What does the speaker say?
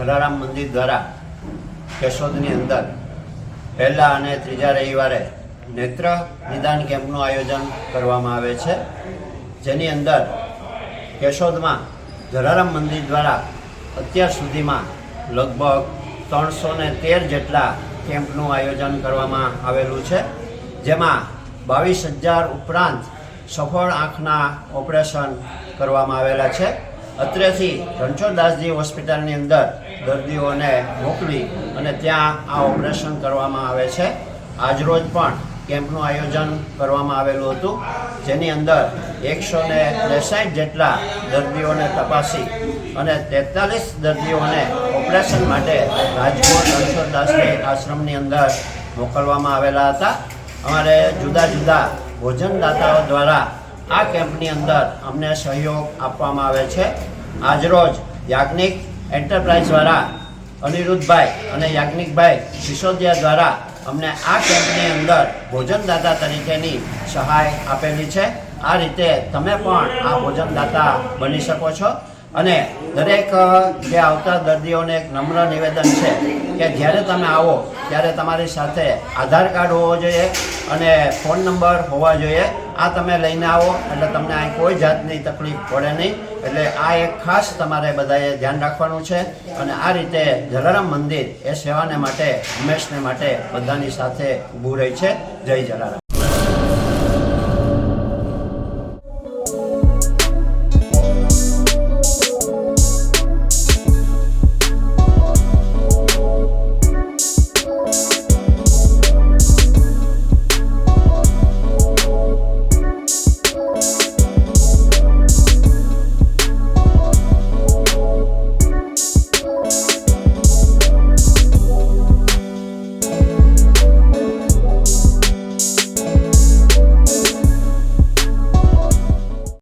જલારામ મંદિર દ્વારા કેશોદની અંદર પહેલા અને ત્રીજા રવિવારે નેત્ર નિદાન કેમ્પનું આયોજન કરવામાં આવે છે, જેની અંદર કેશોદમાં જલારામ મંદિર દ્વારા અત્યાર સુધીમાં લગભગ 313 જેટલા કેમ્પનું આયોજન કરવામાં આવેલું છે, જેમાં 22,000 ઉપરાંત સફળ આંખના ઓપરેશન કરવામાં આવેલા છે. અત્રેથી રણછોડદાસજી હોસ્પિટલની અંદર દર્દીઓને મોકલી અને ત્યાં આ ઓપરેશન કરવામાં આવે છે. આજરોજ પણ કેમ્પનું આયોજન કરવામાં આવેલું હતું, જેની અંદર 163 જેટલા દર્દીઓને તપાસી અને 43 દર્દીઓને ઓપરેશન માટે રાજકોટ રણછોડદાસજી આશ્રમની અંદર મોકલવામાં આવેલા હતા. અમારે જુદા જુદા ભોજનદાતાઓ દ્વારા આ કેમ્પની અંદર અમને સહયોગ આપવામાં આવે છે. આજરોજ યાજ્ઞિક એન્ટરપ્રાઇઝવાળા અનિરુદ્ધભાઈ અને યાજ્ઞિકભાઈ સિસોદિયા દ્વારા અમને આ કેમ્પની અંદર ભોજનદાતા તરીકેની સહાય આપેલી છે. આ રીતે તમે પણ આ ભોજનદાતા બની શકો છો. અને દરેક જે આવતા દર્દીઓને એક નમ્ર નિવેદન છે કે જ્યારે તમે આવો ત્યારે તમારી સાથે આધાર કાર્ડ હોવો જોઈએ અને ફોન નંબર હોવા જોઈએ. આ તમે લઈને આવો એટલે તમને અહીં કોઈ જાતની તકલીફ પડે નહીં. એટલે આ એક ખાસ તમારે બધાએ ધ્યાન રાખવાનું છે. અને આ રીતે જલારામ મંદિર એ સેવાને માટે હંમેશને માટે બધાની સાથે ઊભું રહી છે. જય જલારામ.